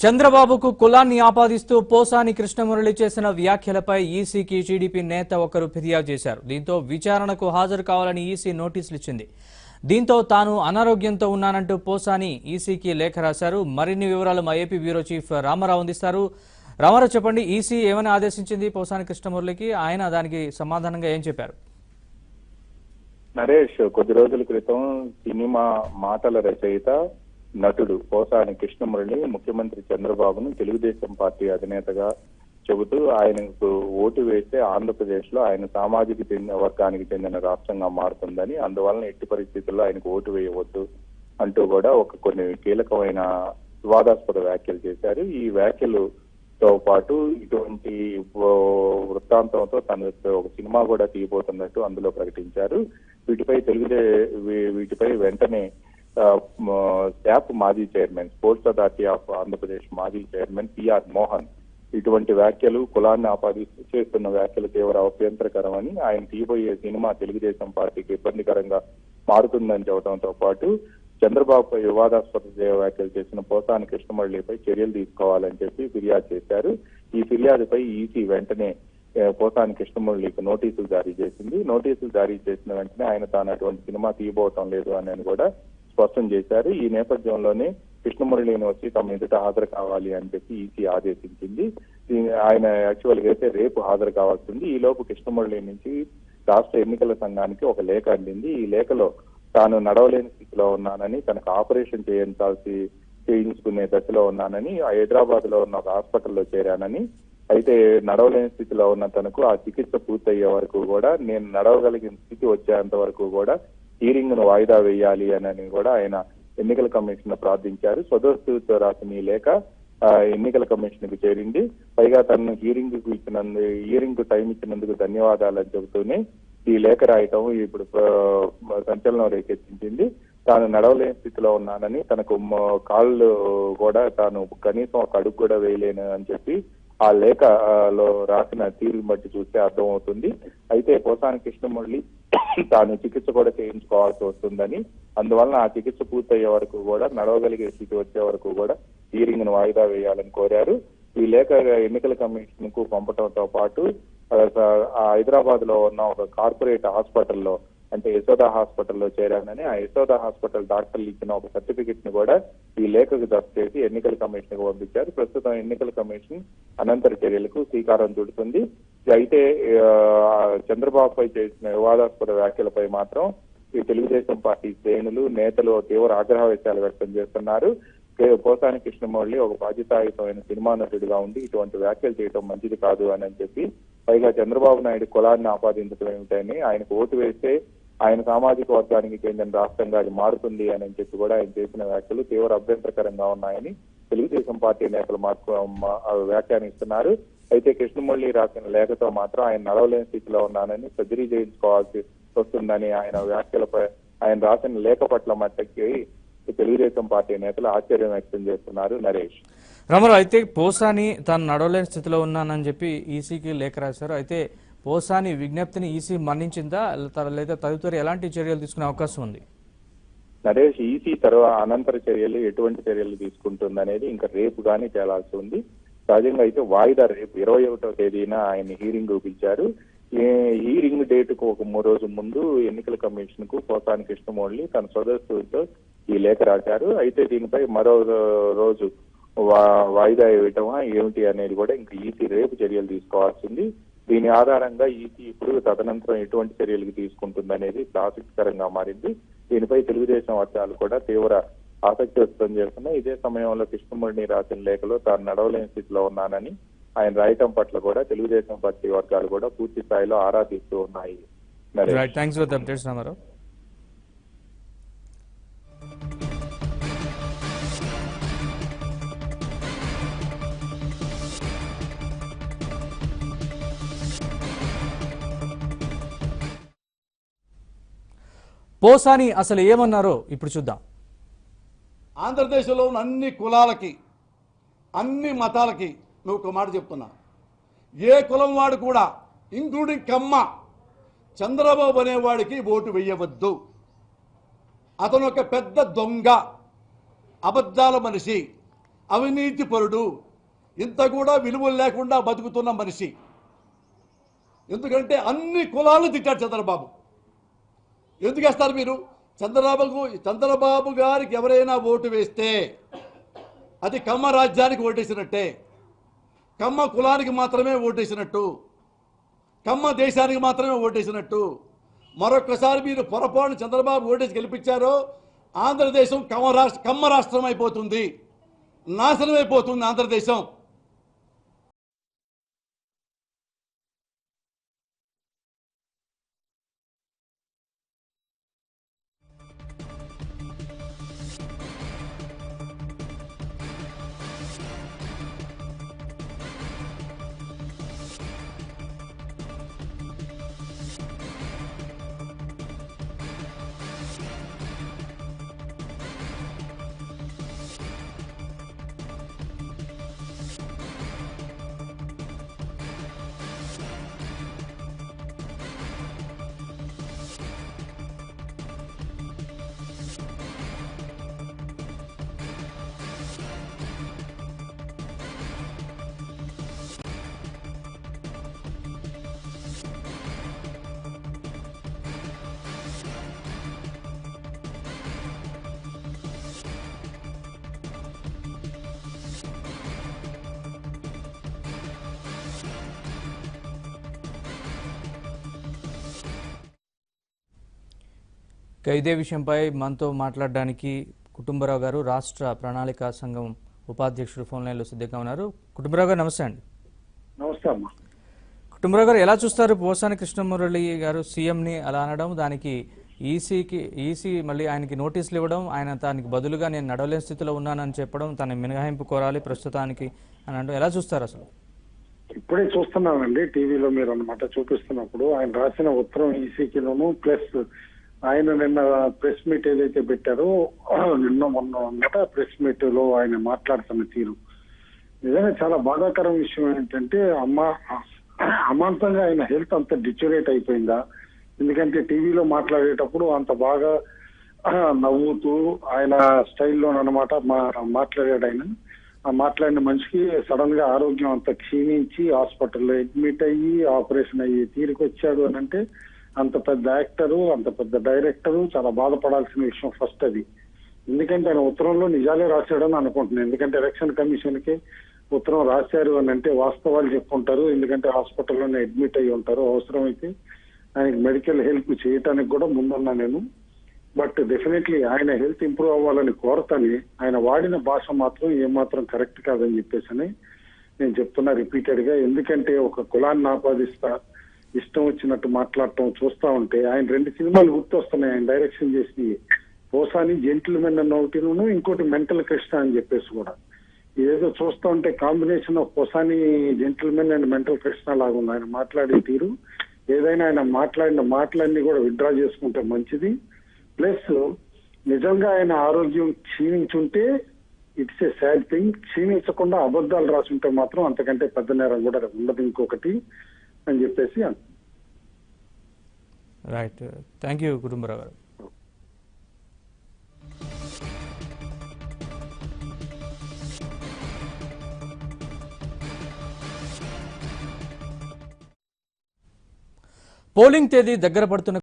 చంద్రబాబుకు కులాన్ని ఆపాదిస్తూ పోసాని కృష్ణమురళి చేసిన వ్యాఖ్యలపై ఈసీకి టీడీపీ నేత ఒకరు ఫిర్యాదు చేశారు. దీంతో విచారణకు హాజరు కావాలని ఈసీ నోటీసులు ఇచ్చింది. దీంతో తాను అనారోగ్యంతో ఉన్నానంటూ పోసాని ఈసీకి లేఖ రాశారు. మరిన్ని వివరాలు మా ఏపీ బ్యూరో చీఫ్ రామారావు అందిస్తారు. రామారావు, చెప్పండి, ఈసీ ఏమని ఆదేశించింది పోసాని కృష్ణమురళికి? ఆయన దానికి సమాధానంగా ఏం చెప్పారు? నరేష్, కొద్ది రోజుల క్రితం సినిమా మాటల రచయిత నటుడు పోసాని కృష్ణమురళి ముఖ్యమంత్రి చంద్రబాబును తెలుగుదేశం పార్టీ అధినేతగా చెబుతూ ఆయనకు ఓటు వేస్తే ఆంధ్రప్రదేశ్ లో ఆయన సామాజిక వర్గానికి చెందిన రాష్ట్రంగా మారుతుందని, అందువలన ఎట్టి పరిస్థితుల్లో ఆయనకు ఓటు వేయవద్దు అంటూ కూడా కొన్ని కీలకమైన వివాదాస్పద వ్యాఖ్యలు చేశారు. ఈ వ్యాఖ్యలతో పాటు ఇటువంటి వృత్తాంతంతో తన ఒక సినిమా కూడా తీయబోతున్నట్టు అందులో ప్రకటించారు. వీటిపై వెంటనే శాప్ మాజీ chairman, sports authority of Andhra Pradesh మాజీ చైర్మన్ పిఆర్ మోహన్ ఇటువంటి వ్యాఖ్యలు, కులాన్ని ఆపాదిస్తూ చేస్తున్న వ్యాఖ్యలు తీవ్ర అభ్యంతరకరమని, ఆయన తీయబోయే సినిమా తెలుగుదేశం పార్టీకి ఇబ్బందికరంగా మారుతుందని చెప్పడంతో పాటు చంద్రబాబుపై వివాదాస్పద వ్యాఖ్యలు చేసిన పోసాని కృష్ణమురళిపై చర్యలు తీసుకోవాలని చెప్పి ఫిర్యాదు చేశారు. ఈ ఫిర్యాదుపై ఈసీ వెంటనే పోసాని కృష్ణమురళికి నోటీసులు జారీ చేసింది. నోటీసులు జారీ చేసిన వెంటనే ఆయన తాను అటువంటి సినిమా తీయబోవటం లేదు అని కూడా స్పష్టం చేశారు. ఈ నేపథ్యంలోనే కృష్ణమురళిని వచ్చి తమ ఎదుట హాజరు కావాలి అని చెప్పి ఈసీ ఆదేశించింది. ఆయన యాక్చువల్ గా అయితే రేపు హాజరు కావాల్సింది. ఈ లోపు కృష్ణమురళి నుంచి రాష్ట్ర ఎన్నికల సంఘానికి ఒక లేఖ అందింది. ఈ లేఖలో తాను నడవలేని స్థితిలో ఉన్నానని, తనకు ఆపరేషన్ చేయించుకునే దశలో ఉన్నానని, హైదరాబాద్ లో ఉన్న ఒక హాస్పిటల్లో చేరానని, అయితే నడవలేని స్థితిలో ఉన్న తనకు ఆ చికిత్స పూర్తయ్యే వరకు కూడా, నేను నడవగలిగిన స్థితి వచ్చేంత వరకు కూడా హీరింగ్ ను వాయిదా వేయాలి అని కూడా ఆయన ఎన్నికల కమిషన్ ప్రార్థించారు. స్వదస్తుతో రాసిన ఈ లేఖ ఎన్నికల కమిషన్ కు చేరింది. పైగా తనను హీరింగ్ టైం ఇచ్చినందుకు ధన్యవాదాలు అని చెబుతూనే ఈ లేఖ రాయటం ఇప్పుడు సంచలనం రేకెత్తించింది. తాను నడవలేని స్థితిలో ఉన్నానని, తనకు కాళ్ళు కూడా తాను కనీసం ఒక అడుగు కూడా వేయలేను అని చెప్పి ఆ లేఖలో రాసిన తీరుని బట్టి చూస్తే అర్థమవుతుంది. అయితే పోసాని కృష్ణమురళి తాను చికిత్స కూడా చేయించుకోవాల్సి వస్తుందని, అందువలన ఆ చికిత్స పూర్తయ్యే వరకు కూడా, నడవగలిగే స్థితి వచ్చే వరకు కూడా హీరింగ్ ను వాయిదా వేయాలని కోరారు. ఈ లేఖ ఎన్నికల కమిషన్ కు పంపడంతో పాటు హైదరాబాద్ లో ఉన్న ఒక కార్పొరేట్ హాస్పిటల్లో, అంటే యశోద హాస్పిటల్లో చేరానని, ఆ యశోద హాస్పిటల్ డాక్టర్లు ఇచ్చిన ఒక సర్టిఫికెట్ ని కూడా ఈ లేఖకు జప్తు చేసి ఎన్నికల కమిషన్ కు పంపించారు. ప్రస్తుతం ఎన్నికల కమిషన్ అనంతర చర్యలకు శ్రీకారం చుడుతుంది. అయితే చంద్రబాబుపై చేసిన వివాదాస్పద వ్యాఖ్యలపై మాత్రం ఈ తెలుగుదేశం పార్టీ శ్రేణులు, నేతలు తీవ్ర ఆగ్రహవేశాలు వ్యక్తం చేస్తున్నారు. పోసాని కృష్ణమురళి ఒక బాధ్యతాయుతమైన సినిమా నటుడిగా ఉండి ఇటువంటి వ్యాఖ్యలు చేయడం మంచిది కాదు అని చెప్పి, పైగా చంద్రబాబు నాయుడు కులాన్ని ఆపాదించడం ఏమిటని, ఆయనకు ఓటు వేస్తే ఆయన సామాజిక వర్గానికి చెందిన రాష్ట్రంగా అది మారుతుంది అని చెప్పి కూడా ఆయన చేసిన వ్యాఖ్యలు తీవ్ర అభ్యంతరకరంగా ఉన్నాయని తెలుగుదేశం పార్టీ నేతలు వ్యాఖ్యానిస్తున్నారు. అయితే కృష్ణమురళి రాసిన లేఖతో మాత్రం ఆయన నడవలేని స్థితిలో ఉన్నానని, సర్జరీ చేయించుకోవాల్సి వస్తుందని ఆయన రాసిన లేఖ పట్ల మట్టుకి తెలుగుదేశం పార్టీ నేతలు ఆశ్చర్యం వ్యక్తం చేస్తున్నారు. నరేష్, రామారావు, అయితే పోసాని తాను నడవలేని స్థితిలో ఉన్నానని చెప్పి ఈసీకి లేఖ రాశారు. అయితే పోసాని విజ్ఞప్తిని ఈసీ మన్నించిందా, లేదా తదుపరి ఎలాంటి చర్యలు తీసుకునే అవకాశం ఉంది? నరేష్, ఈసీ అనంతర చర్యలు ఎటువంటి చర్యలు తీసుకుంటుందనేది ఇంకా రేపు గానీ తేలాల్సి ఉంది. సహజంగా అయితే వాయిదా రేపు 21వ తేదీన ఆయన హీరింగ్ పిలిచారు. హీరింగ్ డేట్ కు ఒక 3 రోజుల ముందు ఎన్నికల కమిషన్ కు పోసాని కృష్ణమురళి తన సదస్సుతో ఈ లేఖ రాశారు. అయితే దీనిపై మరో రోజు వాయిదా వేయటమా ఏమిటి అనేది కూడా ఇంకా ఈసీ రేపు చర్యలు తీసుకోవాల్సింది. దీని ఆధారంగా ఈసీ ఇప్పుడు తదనంతరం ఎటువంటి చర్యలు తీసుకుంటుందనేది ఆసక్తికరంగా మారింది. దీనిపై తెలుగుదేశం వర్గాలు కూడా తీవ్ర ఆసక్తి వ్యక్తం చేస్తున్నాయి. ఇదే సమయంలో కృష్ణమురళి రాసిన లేఖలో తాను నడవలేని స్థితిలో ఉన్నానని ఆయన రాయటం పట్ల కూడా తెలుగుదేశం పార్టీ వర్గాలు కూడా పూర్తి స్థాయిలో ఆరాధిస్తూ ఉన్నాయి. పోసాని అసలు ఏమన్నారో ఇప్పుడు చూద్దాం. ఆంధ్రదేశంలో ఉన్న అన్ని కులాలకి, అన్ని మతాలకి నువ్వు ఒక మాట చెప్తున్నా, ఏ కులం వాడు కూడా ఇంక్లూడింగ్ కమ్మ చంద్రబాబు అనేవాడికి ఓటు వేయవద్దు. అతను ఒక పెద్ద దొంగ, అబద్ధాల మనిషి, అవినీతిపరుడు, ఇంత కూడా విలువలు లేకుండా బతుకుతున్న మనిషి. ఎందుకంటే అన్ని కులాలను తిట్టాడు చంద్రబాబు. ఎందుకు వేస్తారు మీరు? చంద్రబాబు గారికి ఎవరైనా ఓటు వేస్తే అది కమ్మ రాజ్యానికి ఓటేసినట్టే, కమ్మ కులానికి మాత్రమే ఓటేసినట్టు, కమ్మ దేశానికి మాత్రమే ఓటేసినట్టు. మరొక్కసారి మీరు పొరపాటు చంద్రబాబు ఓటేసి గెలిపించారో ఆంధ్రదేశం కమ్మ రాష్ట్రం అయిపోతుంది, నాశనం అయిపోతుంది ఆంధ్రదేశం. ఇదే విషయంపై మనతో మాట్లాడడానికి కుటుంబరావు గారు, రాష్ట్ర ప్రణాళిక సంఘం ఉపాధ్యక్షుడు ఫోన్ లైన్లో సిద్ధంగా ఉన్నారు. కుటుంబరావు గారు నమస్తే అండి. నమస్తే అమ్మా. కుటుంబరావు గారు ఎలా చూస్తారు పోసాని కృష్ణమురళి గారు సీఎంని అలా అనడం, దానికి ఈసీ మళ్ళీ ఆయనకి నోటీసులు ఇవ్వడం, ఆయన దానికి బదులుగా నేను నడవలేని స్థితిలో ఉన్నానని చెప్పడం, తన మినహాయింపు కోరాలి ప్రస్తుతానికి అని అనడం ఎలా చూస్తారు అసలు? ఇప్పుడే చూస్తున్నానండి టీవీలో మీరు అన్నమాట చూపిస్తున్నప్పుడు ఆయన రాసిన ఉత్తరం ఈసీకిలోను ప్లస్ ఆయన నిన్న ప్రెస్ మీట్ ఏదైతే పెట్టారో నిన్న మొన్న అన్నమాట ప్రెస్ మీట్ లో ఆయన మాట్లాడుతున్న తీరు నిజంగా చాలా బాధాకరం విషయం. ఏంటంటే అమాంతంగా ఆయన హెల్త్ అంత డిటోరేట్ అయిపోయిందా? ఎందుకంటే టీవీలో మాట్లాడేటప్పుడు అంత బాగా నవ్వుతూ ఆయన స్టైల్లోనమాట మాట్లాడాడు ఆయన. ఆ మాట్లాడిన మనిషికి సడన్ గా ఆరోగ్యం అంత క్షీణించి హాస్పిటల్లో అడ్మిట్ అయ్యి ఆపరేషన్ అయ్యి తీరికొచ్చాడు అని అంటే అంత పెద్ద యాక్టరు, అంత పెద్ద డైరెక్టరు చాలా బాధపడాల్సిన విషయం ఫస్ట్ అది. ఎందుకంటే ఆయన ఉత్తరంలో నిజాలే రాశాడని అనుకుంటున్నాను. ఎందుకంటే ఎలక్షన్ కమిషన్ కి ఉత్తరం రాశారు అని అంటే వాస్తవాలు చెప్పుకుంటారు. ఎందుకంటే హాస్పిటల్లోనే అడ్మిట్ అయ్యి ఉంటారు. అవసరమైతే ఆయనకి మెడికల్ హెల్ప్ చేయటానికి కూడా ముందున్నా నేను. బట్ డెఫినెట్లీ ఆయన హెల్త్ ఇంప్రూవ్ అవ్వాలని కోరతని ఆయన వాడిన భాష మాత్రం ఏమాత్రం కరెక్ట్ కాదని చెప్పేసి నేను చెప్తున్నా రిపీటెడ్ గా. ఎందుకంటే ఒక కులాన్ని ఆపాదిస్తా ఇష్టం వచ్చినట్టు మాట్లాడటం చూస్తా ఉంటే ఆయన 2 సినిమాలు గుర్తొస్తున్నాయి ఆయన డైరెక్షన్ చేసి. పోసాని జెంటిల్మెన్ అన్న ఒకటిను, ఇంకోటి మెంటల్ కృష్ణ అని చెప్పేసి కూడా. ఏదో చూస్తూ ఉంటే combination of Posani gentleman and mental Krishna లాగా ఉంది ఆయన మాట్లాడే తీరు. ఏదైనా ఆయన మాట్లాడిన మాటలన్నీ కూడా విత్డ్రా చేసుకుంటే మంచిది. ప్లస్ నిజంగా ఆయన ఆరోగ్యం క్షీణించుంటే ఇట్స్ ఏ సాడ్ థింగ్. క్షీణించకుండా అబద్ధాలు రాసుంటే మాత్రం అంతకంటే పెద్ద నేరం కూడా ఉండదు ఇంకొకటి అని చెప్పేసి. రైట్, థ్యాంక్ యూ కుటుంబరావు గారు. పోలింగ్ తేదీ దగ్గర పడుతున్న